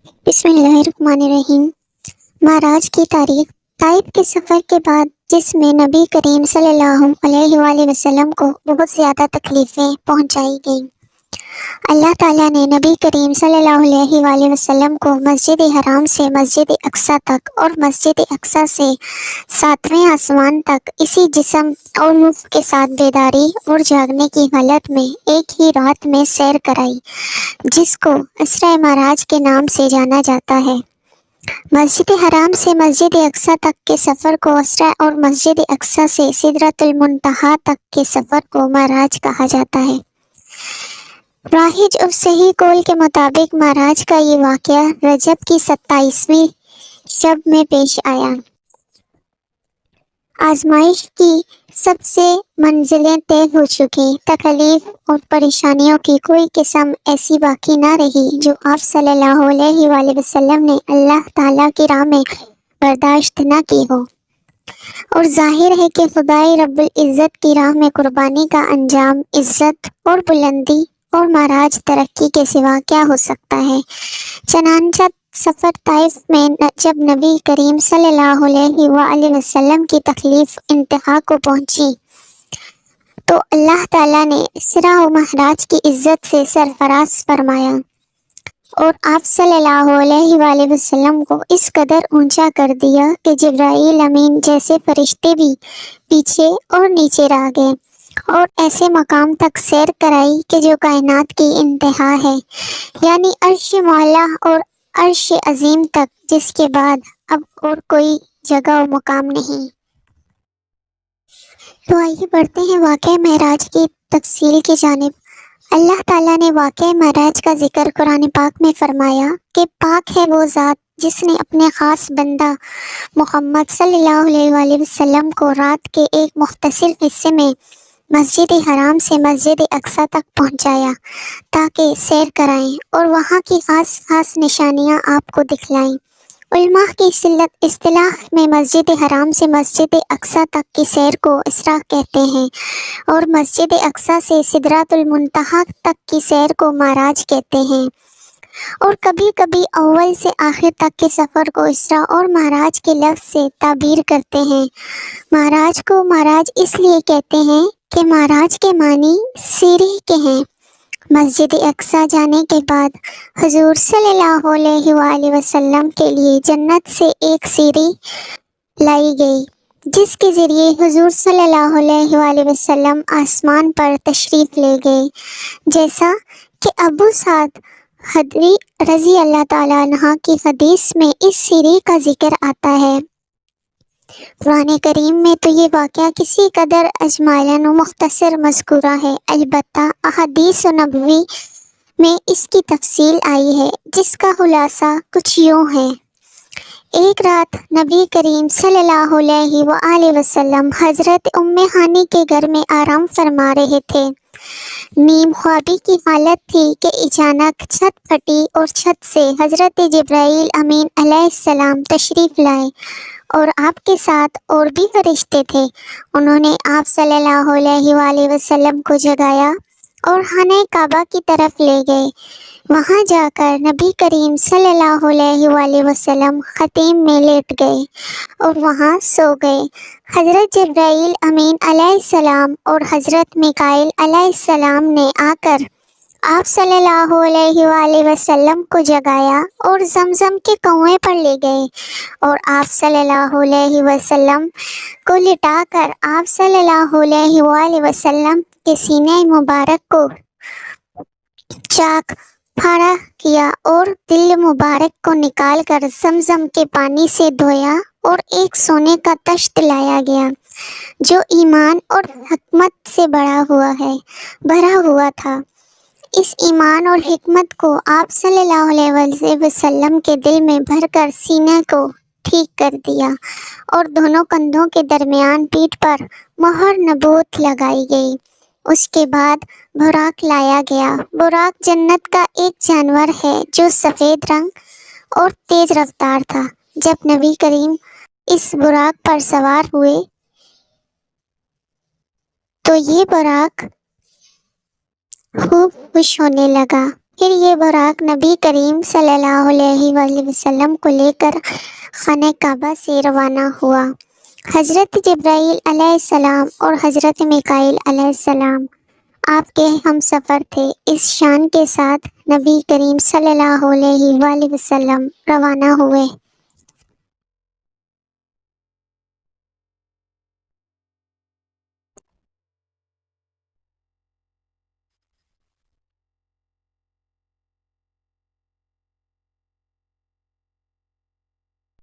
بسم اللہ الرحمن الرحیم۔ معراج کی تاریخ۔ طائف کے سفر کے بعد جس میں نبی کریم صلی اللہ علیہ وآلہ وسلم کو بہت زیادہ تکلیفیں پہنچائی گئیں، اللہ تعالیٰ نے نبی کریم صلی اللہ علیہ وآلہ وسلم کو مسجد حرام سے مسجد اقصیٰ تک اور مسجد اقصیٰ سے 7ویں آسمان تک اسی جسم اور روح کے ساتھ بیداری اور جاگنے کی حالت میں ایک ہی رات میں سیر کرائی، جس کو اسرا معراج کے نام سے جانا جاتا ہے۔ مسجد حرام سے مسجد اقصیٰ تک کے سفر کو اسرا اور مسجد اقصیٰ سے سدرۃ المنتہا تک کے سفر کو معراج کہا جاتا ہے۔ راہج اور صحیح قول کے مطابق معراج کا یہ واقعہ رجب کی 27ویں شب میں پیش آیا۔ آزمائش کی سب سے منزلیں طے ہو چکی، تکلیف اور پریشانیوں کی کوئی قسم ایسی باقی نہ رہی جو آپ صلی اللہ علیہ وآلہ وسلم نے اللہ تعالیٰ کی راہ میں برداشت نہ کی ہو، اور ظاہر ہے کہ خدائے رب العزت کی راہ میں قربانی کا انجام عزت اور بلندی اور معراج ترقی کے سوا کیا ہو سکتا ہے۔ چنانچہ سفر طائف میں جب نبی کریم صلی اللہ علیہ وآلہ وسلم کی تکلیف انتہا کو پہنچی تو اللہ تعالیٰ نے اسرا و معراج کی عزت سے سرفراز فرمایا اور آپ صلی اللہ علیہ وآلہ وسلم کو اس قدر اونچا کر دیا کہ جبرائیل امین جیسے فرشتے بھی پیچھے اور نیچے رہ گئے، اور ایسے مقام تک سیر کرائی کہ جو کائنات کی انتہا ہے، یعنی عرش معلیٰ اور عرش عظیم تک، جس کے بعد اب اور کوئی جگہ و مقام نہیں۔ تو آئیے بڑھتے ہیں واقعہ معراج کی تفصیل کی جانب۔ اللہ تعالیٰ نے واقعہ معراج کا ذکر قرآن پاک میں فرمایا کہ پاک ہے وہ ذات جس نے اپنے خاص بندہ محمد صلی اللہ علیہ وآلہ وسلم کو رات کے ایک مختصر حصے میں مسجد حرام سے مسجد اقصیٰ تک پہنچایا تاکہ سیر کرائیں اور وہاں کی خاص خاص نشانیاں آپ کو دکھلائیں۔ علماء کی اصطلاح میں مسجد حرام سے مسجد اقصیٰ تک کی سیر کو اسرا کہتے ہیں، اور مسجد اقصیٰ سے سدرۃ المنتہا تک کی سیر کو معراج کہتے ہیں، اور کبھی کبھی اول سے آخر تک کے سفر کو اسرا اور معراج کے لفظ سے تعبیر کرتے ہیں۔ معراج کو معراج اس لیے کہتے ہیں کہ معراج کے معنی سیڑھی کے ہیں۔ مسجد اقصیٰ جانے کے بعد حضور صلی اللہ علیہ وآلہ وسلم کے لیے جنت سے ایک سیڑھی لائی گئی، جس کے ذریعے حضور صلی اللہ علیہ وآلہ وسلم آسمان پر تشریف لے گئے، جیسا کہ ابو سعد خدری رضی اللہ تعالیٰ عنہ کی حدیث میں اس سیڑھی کا ذکر آتا ہے۔ قرآن کریم میں تو یہ واقعہ کسی قدر اجمالاً و مختصر مذکورہ ہے، البتہ احادیث نبوی میں اس کی تفصیل آئی ہے، جس کا خلاصہ کچھ یوں ہے۔ ایک رات نبی کریم صلی اللہ علیہ وآلہ وسلم حضرت ام ہانی کے گھر میں آرام فرما رہے تھے۔ نیم خوابی کی حالت تھی کہ اچانک چھت پھٹی اور چھت سے حضرت جبرائیل امین علیہ السلام تشریف لائے، اور آپ کے ساتھ اور بھی فرشتے تھے۔ انہوں نے آپ صلی اللہ علیہ وآلہ وسلم کو جگایا اور خانہ کعبہ کی طرف لے گئے۔ وہاں جا کر نبی کریم صلی اللہ علیہ وآلہ وسلم خیمے میں لیٹ گئے اور وہاں سو گئے۔ حضرت جبرائیل امین علیہ السلام اور حضرت میکائیل علیہ السلام نے آ کر آپ صلی اللہ علیہ وآلہ وسلم کو جگایا اور زمزم کے کنویں پر لے گئے، اور آپ صلی اللہ علیہ وسلم کو لٹا کر آپ صلی اللہ علیہ وآلہ وسلم کے سینے مبارک کو چاک پھاڑا کیا اور دل مبارک کو نکال کر زمزم کے پانی سے دھویا، اور ایک سونے کا تشت لایا گیا جو ایمان اور حکمت سے بھرا ہوا تھا۔ اس ایمان اور حکمت کو آپ صلی اللہ علیہ وسلم کے دل میں بھر کر سینے کو ٹھیک کر دیا، اور دونوں کندھوں کے درمیان پیٹھ پر مہر نبوت لگائی گئی۔ اس کے بعد براق لایا گیا۔ براق جنت کا ایک جانور ہے جو سفید رنگ اور تیز رفتار تھا۔ جب نبی کریم اس براق پر سوار ہوئے تو یہ براق خوب خوش ہونے لگا۔ پھر یہ براق نبی کریم صلی اللہ علیہ وآلہ وسلم کو لے کر خانہ کعبہ سے روانہ ہوا۔ حضرت جبرائیل علیہ السلام اور حضرت میکائیل علیہ السلام آپ کے ہم سفر تھے۔ اس شان کے ساتھ نبی کریم صلی اللہ علیہ وآلہ وسلم روانہ ہوئے۔